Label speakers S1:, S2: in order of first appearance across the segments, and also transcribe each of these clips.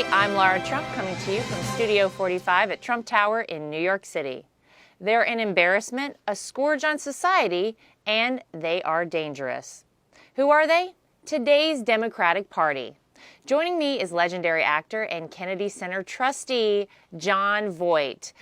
S1: Hey, I'm Lara Trump, coming to you from Studio 45 at Trump Tower in New York City. They're an embarrassment, a scourge on society, and they are dangerous. Who are they? Today's Democratic Party. Joining me is legendary actor and Kennedy Center trustee, Jon Voight.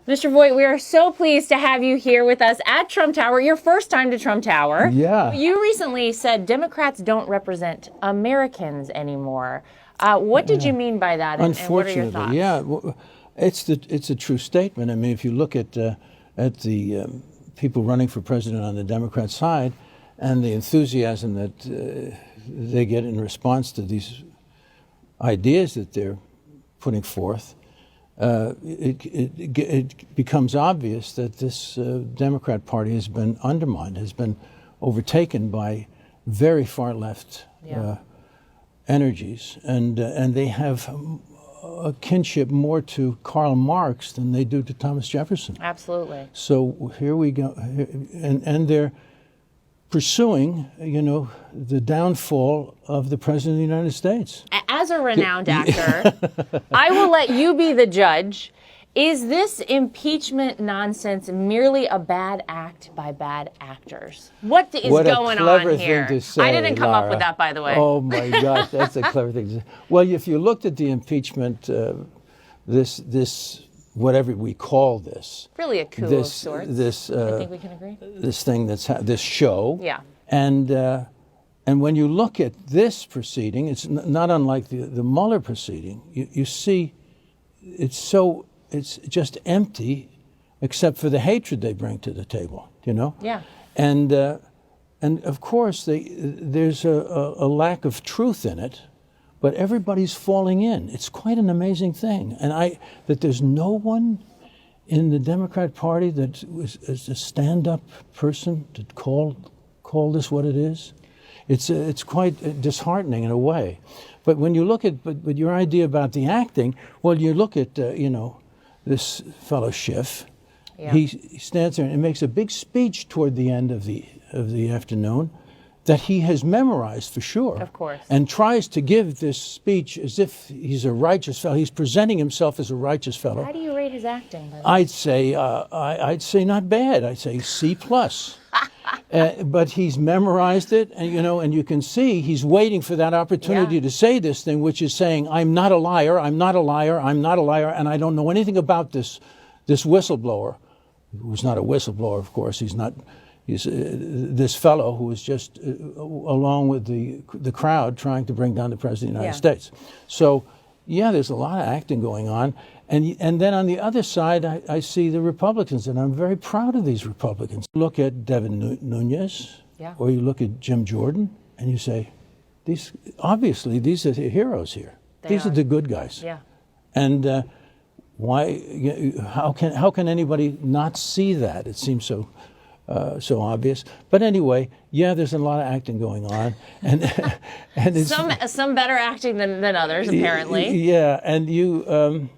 S1: Mr. Voight, we are so pleased to have you here with us at Trump Tower. Your first time to Trump Tower.
S2: Yeah.
S1: You recently said Democrats don't represent Americans anymore. What did you mean by that, and what are your thoughts?
S2: Yeah, well, it's a true statement. I mean, if you look at the people running for president on the Democrat side and the enthusiasm that they get in response to these ideas that they're putting forth, it becomes obvious that this Democrat Party has been undermined, has been overtaken by very far left energies, and they have a kinship more to Karl Marx than they do to Thomas Jefferson.
S1: Absolutely.
S2: So here we go, and they're pursuing, the downfall of the President of the United States.
S1: As a renowned actor, I will let you be the judge. Is this impeachment nonsense merely a bad act by bad actors? What is going on here?
S2: Thing to say,
S1: I didn't come
S2: Lara.
S1: up with that, by the way.
S2: Oh my gosh, that's a clever thing to say. Well, if you looked at the impeachment, this whatever we call this,
S1: really a coup of sorts. I think we can agree.
S2: This thing this show.
S1: Yeah.
S2: And when you look at this proceeding, it's not unlike the Mueller proceeding. You see, it's just empty, except for the hatred they bring to the table.
S1: Yeah.
S2: And of course there's a lack of truth in it, but everybody's falling in. It's quite an amazing thing, and that there's no one in the Democrat Party that is a stand-up person to call this what it is. It's quite disheartening in a way. But when you look at but your idea about the acting, well, you look at this fellow Schiff.
S1: Yeah.
S2: He stands there and makes a big speech toward the end of the afternoon that he has memorized for sure.
S1: Of course.
S2: And tries to give this speech as if he's a righteous fellow. He's presenting himself as a righteous fellow.
S1: How do you rate his acting?
S2: I'd say not bad. I'd say C+. But he's memorized it, and you can see he's waiting for that opportunity to say this thing, which is saying, "I'm not a liar. I'm not a liar. I'm not a liar, and I don't know anything about this whistleblower, who's not a whistleblower, of course. He's not. He's this fellow who was just along with the crowd trying to bring down the president of the United States. So, yeah, there's a lot of acting going on. And then on the other side, I see the Republicans, and I'm very proud of these Republicans. Look at Devin Nunes, or you look at Jim Jordan, and you say, these are the heroes here. These are the good guys.
S1: Yeah.
S2: And why? How can anybody not see that? It seems so obvious. But anyway, there's a lot of acting going on, and it's,
S1: some better acting than others, apparently.
S2: Yeah, and you.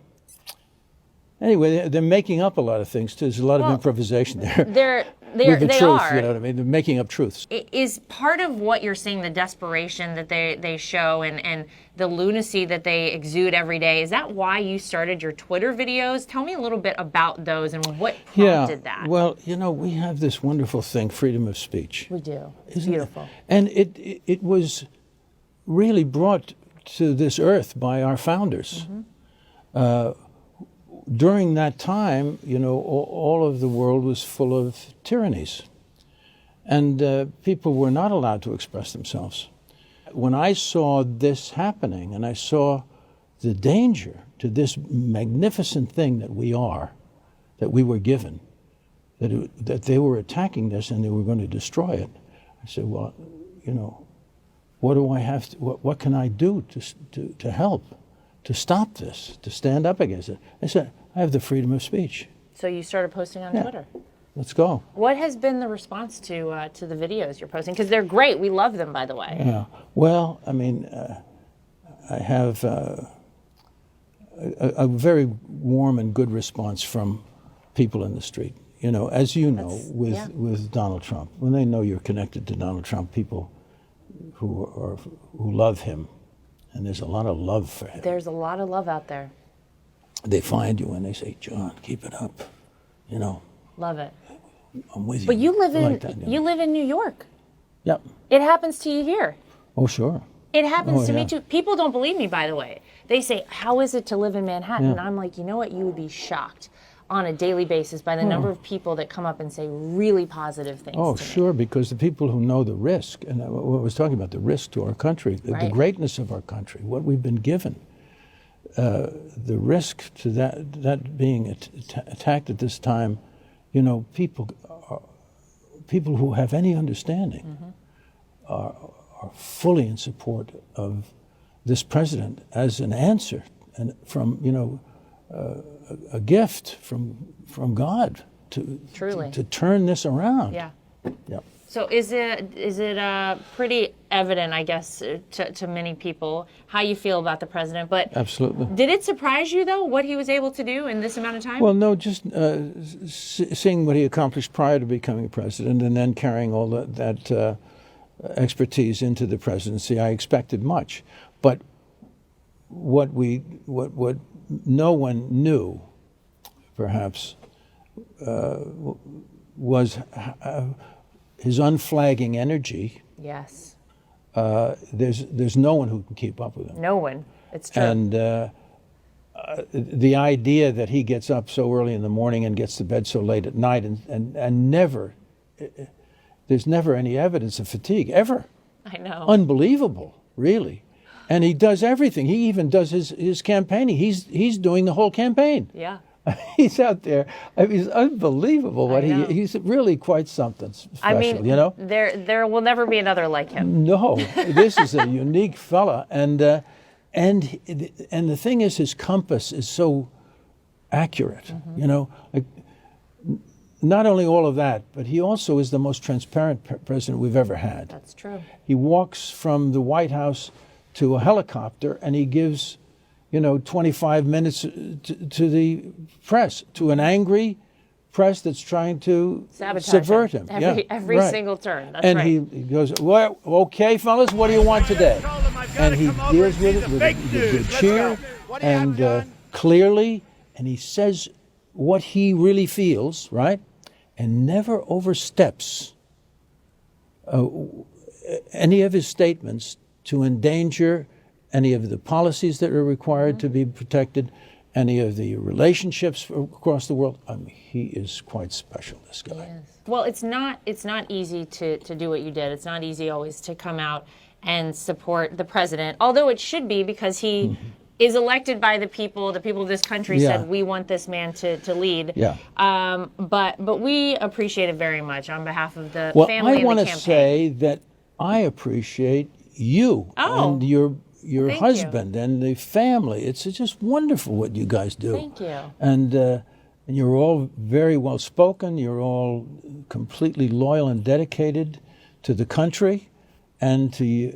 S2: Anyway, they're making up a lot of things too. There's a lot of improvisation there.
S1: They
S2: are.
S1: You
S2: know what I mean? They're making up truths.
S1: Is part of what you're seeing the desperation that they show and the lunacy that they exude every day? Is that why you started your Twitter videos? Tell me a little bit about those and what prompted that.
S2: Well, we have this wonderful thing, freedom of speech.
S1: We do. It's beautiful.
S2: It? And it was really brought to this earth by our founders. Mm-hmm. During that time, all of the world was full of tyrannies, and people were not allowed to express themselves. When I saw this happening, and I saw the danger to this magnificent thing that we were given, that they were attacking this and they were going to destroy it, I said, well, what do I have to? What can I do to help? To stop this, to stand up against it. I said, I have the freedom of speech.
S1: So you started posting on Twitter.
S2: Let's go.
S1: What has been the response to the videos you're posting? Because they're great. We love them, by the way.
S2: Yeah. Well, I mean, I have a very warm and good response from people in the street. As you know, with Donald Trump, when they know you're connected to Donald Trump, people who love him and there's a lot of love for him.
S1: There's a lot of love out there.
S2: They find you and they say, John, keep it up. You know,
S1: Love it.
S2: I'm with you.
S1: But you live
S2: I
S1: in
S2: like that,
S1: you live in New York.
S2: Yep.
S1: It happens to you here.
S2: Oh, sure.
S1: It happens
S2: Oh,
S1: to me
S2: yeah.
S1: too. People don't believe me, by the way. They say, "How is it to live in Manhattan?"
S2: Yeah.
S1: And I'm like, you know what? You would be shocked on a daily basis by the number of people that come up and say really positive things.
S2: Oh,
S1: to me.
S2: sure, because the people who know the risk, and I was talking about the risk to our country, the
S1: Right.
S2: greatness of our country, what we've been given, the risk to that being attacked at this time, you know, people who have any understanding are fully in support of this president as an answer, and from, you know, a gift from God
S1: Truly.
S2: to turn this around.
S1: Yeah.
S2: Yep.
S1: So is it pretty evident, I guess, to many people how you feel about the president? But
S2: Absolutely.
S1: did it surprise you though what he was able to do in this amount of time?
S2: Well, no, just seeing what he accomplished prior to becoming president, and then carrying all that expertise into the presidency, I expected much. But what no one knew, perhaps, was his unflagging energy.
S1: Yes.
S2: There's no one who can keep up with him.
S1: No one. It's true.
S2: And the idea that he gets up so early in the morning and gets to bed so late at night, and never, there's never any evidence of fatigue, ever.
S1: I know.
S2: Unbelievable, really. And he does everything. He even does his campaigning. He's doing the whole campaign.
S1: Yeah.
S2: He's out there. I mean, it's unbelievable what
S1: I know.
S2: he's really quite something special,
S1: I mean,
S2: you know?
S1: there will never be another like him.
S2: No, this is a unique fella, and the thing is, his compass is so accurate. You know, like, not only all of that, but he also is the most transparent president we've ever had.
S1: That's true.
S2: He walks from the White House to a helicopter, and he gives, 25 minutes to the press, to an angry press that's trying to
S1: Sabotage
S2: subvert him.
S1: Every
S2: right.
S1: single turn. That's
S2: And
S1: right.
S2: he goes, well, okay, fellas, what do you want today? And he deals with it with a good cheer and clearly, and he says what he really feels, right? And never oversteps any of his statements to endanger any of the policies that are required to be protected, any of the relationships across the world. I mean, he is quite special, this guy.
S1: Yes. Well, it's not easy to do what you did. It's not easy always to come out and support the president, although it should be, because he is elected by the people. The people of this country said, we want this man to lead.
S2: Yeah.
S1: But we appreciate it very much on behalf of the
S2: Well,
S1: family
S2: I
S1: and
S2: want
S1: the
S2: to
S1: campaign.
S2: say that I appreciate you and your
S1: Thank
S2: husband and the family. It's just wonderful what you guys do.
S1: Thank you.
S2: And you're all very well spoken. You're all completely loyal and dedicated to the country and to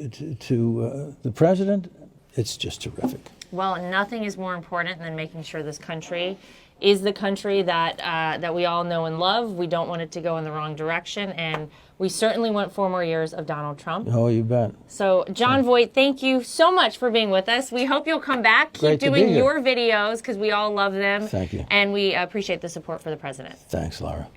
S2: the president. It's just terrific.
S1: Well, nothing is more important than making sure this country is the country that we all know and love. We don't want it to go in the wrong direction, and we certainly want 4 more years of Donald Trump.
S2: Oh, you bet.
S1: So, Jon Voight, thank you so much for being with us. We hope you'll come back. Keep
S2: Great to be
S1: doing
S2: here.
S1: your videos, because we all love them.
S2: Thank you.
S1: And we appreciate the support for the president.
S2: Thanks, Lara.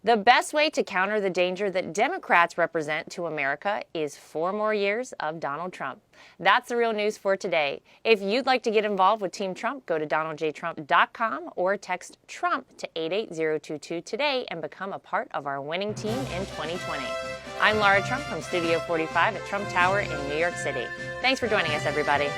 S1: The best way to counter the danger that Democrats represent to America is 4 more years of Donald Trump. That's the real news for today. If you'd like to get involved with Team Trump, go to donaldjtrump.com or text Trump to 88022 today and become a part of our winning team in 2020. I'm Lara Trump from Studio 45 at Trump Tower in New York City. Thanks for joining us, everybody.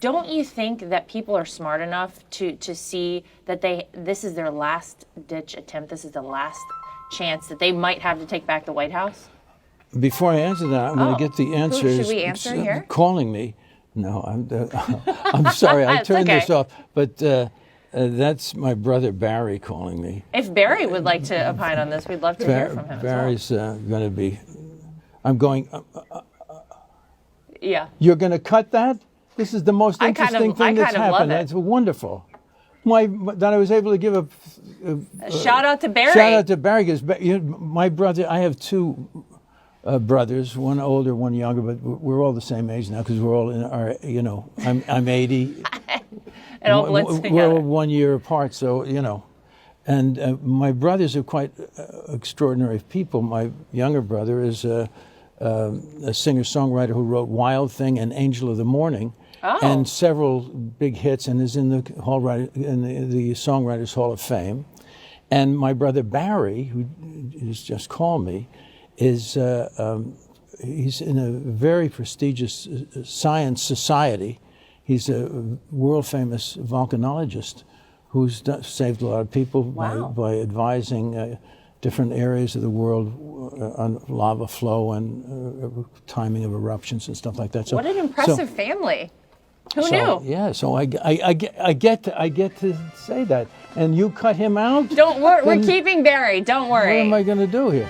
S1: Don't you think that people are smart enough to see that this is their last ditch attempt? This is the last chance that they might have to take back the White House?
S2: Before I answer that, I'm going to get the answers.
S1: Should we answer here?
S2: Calling me. No, I'm sorry. I turned this off. But that's my brother Barry calling me.
S1: If Barry would like to opine on this, we'd love to hear from him
S2: Barry's
S1: as well.
S2: going to be. I'm going.
S1: Yeah.
S2: You're going to cut that? This is the most interesting thing that's happened.
S1: Love it.
S2: It's wonderful. that I was able to give
S1: A shout out to Barry.
S2: shout out to Barry, because my brother, I have two brothers, one older, one younger, but we're all the same age now because we're all in our, I'm 80.
S1: It all blends
S2: We're
S1: together.
S2: 1 year apart, so, And my brothers are quite extraordinary people. My younger brother is a singer-songwriter who wrote Wild Thing and Angel of the Morning, and several big hits, and is in the Songwriters Hall of Fame. And my brother Barry, who has just called me, is he's in a very prestigious science society. He's a world-famous volcanologist who's saved a lot of people by advising different areas of the world on lava flow and timing of eruptions and stuff like that.
S1: What an impressive family. Who knew?
S2: Yeah, so I get to say that. And you cut him out?
S1: Don't worry, we're keeping Barry. Don't worry.
S2: What am I going to do here?